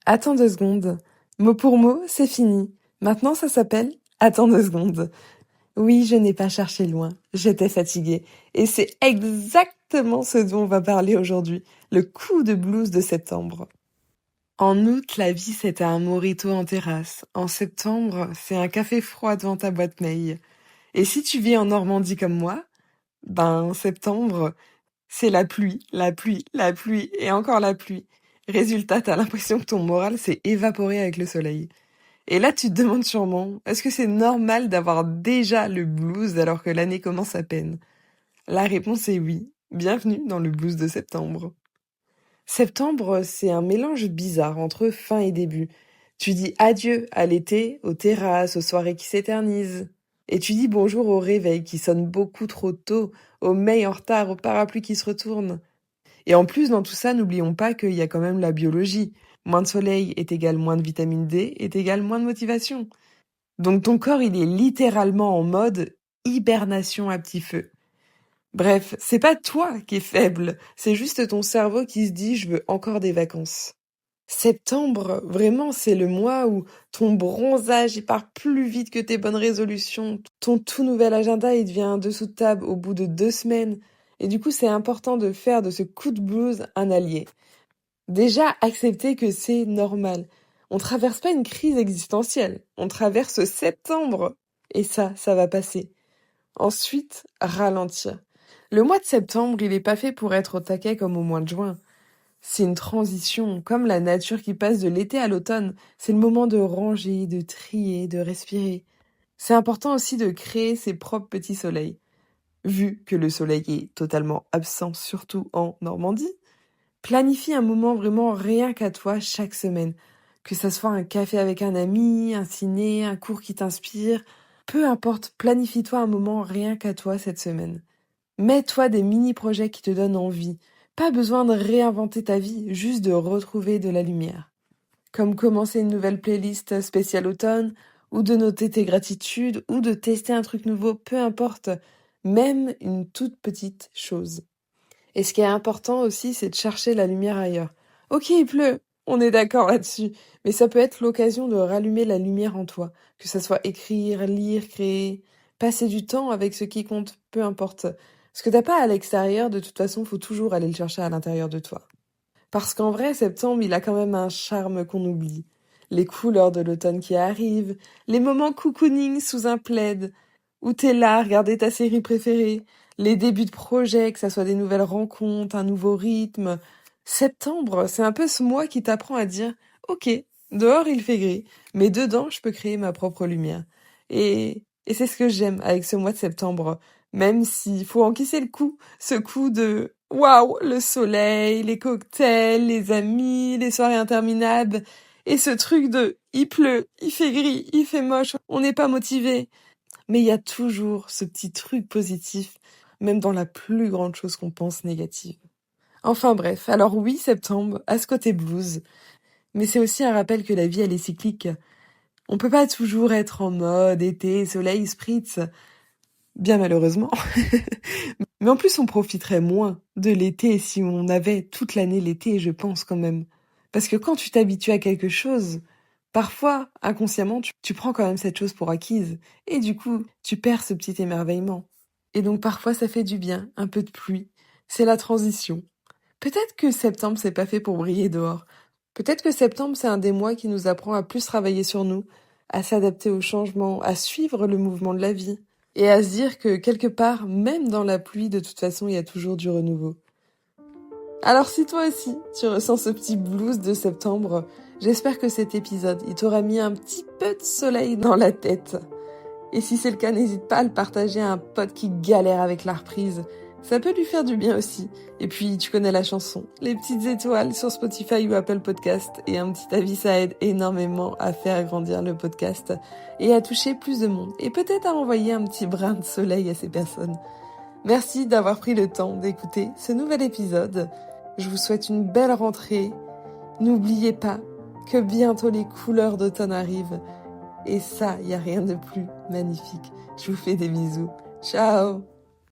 Attends 2 secondes. Mot pour mot, c'est fini. Maintenant, ça s'appelle Attends 2 secondes. Oui, je n'ai pas cherché loin. J'étais fatiguée. Et c'est exactement ce dont on va parler aujourd'hui. Le coup de blues de septembre. En août, la vie, c'était un mojito en terrasse. En septembre, c'est un café froid devant ta boîte mail. Et si tu vis en Normandie comme moi, ben, septembre, c'est la pluie, la pluie, la pluie et encore la pluie. Résultat, t'as l'impression que ton moral s'est évaporé avec le soleil. Et là, tu te demandes sûrement, est-ce que c'est normal d'avoir déjà le blues alors que l'année commence à peine? La réponse est oui. Bienvenue dans le blues de septembre. Septembre, c'est un mélange bizarre entre fin et début. Tu dis adieu à l'été, aux terrasses, aux soirées qui s'éternisent. Et tu dis bonjour au réveil qui sonne beaucoup trop tôt, au mail en retard, au parapluie qui se retourne. Et en plus, dans tout ça, n'oublions pas qu'il y a quand même la biologie. Moins de soleil est égal moins de vitamine D, est égal moins de motivation. Donc ton corps, il est littéralement en mode hibernation à petit feu. Bref, c'est pas toi qui es faible, c'est juste ton cerveau qui se dit je veux encore des vacances. Septembre, vraiment, c'est le mois où ton bronzage il part plus vite que tes bonnes résolutions. Ton tout nouvel agenda il devient un dessous de table au bout de 2 semaines. Et du coup, c'est important de faire de ce coup de blues un allié. Déjà, accepter que c'est normal. On traverse pas une crise existentielle, on traverse septembre. Et ça va passer. Ensuite, ralentir. Le mois de septembre, il est pas fait pour être au taquet comme au mois de juin. C'est une transition, comme la nature qui passe de l'été à l'automne. C'est le moment de ranger, de trier, de respirer. C'est important aussi de créer ses propres petits soleils. Vu que le soleil est totalement absent, surtout en Normandie, planifie un moment vraiment rien qu'à toi chaque semaine. Que ça soit un café avec un ami, un ciné, un cours qui t'inspire. Peu importe, planifie-toi un moment rien qu'à toi cette semaine. Mets-toi des mini-projets qui te donnent envie. Pas besoin de réinventer ta vie, juste de retrouver de la lumière. Comme commencer une nouvelle playlist spéciale automne, ou de noter tes gratitudes, ou de tester un truc nouveau, peu importe. Même une toute petite chose. Et ce qui est important aussi, c'est de chercher la lumière ailleurs. Ok, il pleut, on est d'accord là-dessus, mais ça peut être l'occasion de rallumer la lumière en toi, que ça soit écrire, lire, créer, passer du temps avec ce qui compte, peu importe. Ce que t'as pas à l'extérieur, de toute façon, faut toujours aller le chercher à l'intérieur de toi. Parce qu'en vrai, septembre, il a quand même un charme qu'on oublie. Les couleurs de l'automne qui arrivent, les moments cocooning sous un plaid, où t'es là à regarder ta série préférée, les débuts de projet, que ça soit des nouvelles rencontres, un nouveau rythme. Septembre, c'est un peu ce mois qui t'apprend à dire, ok, dehors il fait gris, mais dedans je peux créer ma propre lumière. Et c'est ce que j'aime avec ce mois de septembre, même s'il faut encaisser le coup, ce coup de waouh, le soleil, les cocktails, les amis, les soirées interminables, et ce truc de il pleut, il fait gris, il fait moche, on n'est pas motivé. Mais il y a toujours ce petit truc positif, même dans la plus grande chose qu'on pense négative. Enfin bref, alors oui, septembre, à ce côté blues, mais c'est aussi un rappel que la vie, elle est cyclique. On peut pas toujours être en mode été, soleil, spritz, bien malheureusement. Mais en plus, on profiterait moins de l'été si on avait toute l'année l'été, je pense quand même. Parce que quand tu t'habitues à quelque chose, parfois, inconsciemment, tu prends quand même cette chose pour acquise. Et du coup, tu perds ce petit émerveillement. Et donc parfois, ça fait du bien, un peu de pluie. C'est la transition. Peut-être que septembre, c'est pas fait pour briller dehors. Peut-être que septembre, c'est un des mois qui nous apprend à plus travailler sur nous, à s'adapter aux changements, à suivre le mouvement de la vie. Et à se dire que quelque part, même dans la pluie, de toute façon, il y a toujours du renouveau. Alors si toi aussi, tu ressens ce petit blues de septembre, j'espère que cet épisode, il t'aura mis un petit peu de soleil dans la tête. Et si c'est le cas, n'hésite pas à le partager à un pote qui galère avec la reprise. Ça peut lui faire du bien aussi. Et puis, tu connais la chanson. Les petites étoiles sur Spotify ou Apple Podcast et un petit avis, ça aide énormément à faire grandir le podcast et à toucher plus de monde. Et peut-être à envoyer un petit brin de soleil à ces personnes. Merci d'avoir pris le temps d'écouter ce nouvel épisode. Je vous souhaite une belle rentrée. N'oubliez pas que bientôt les couleurs d'automne arrivent. Et ça, il n'y a rien de plus magnifique. Je vous fais des bisous. Ciao!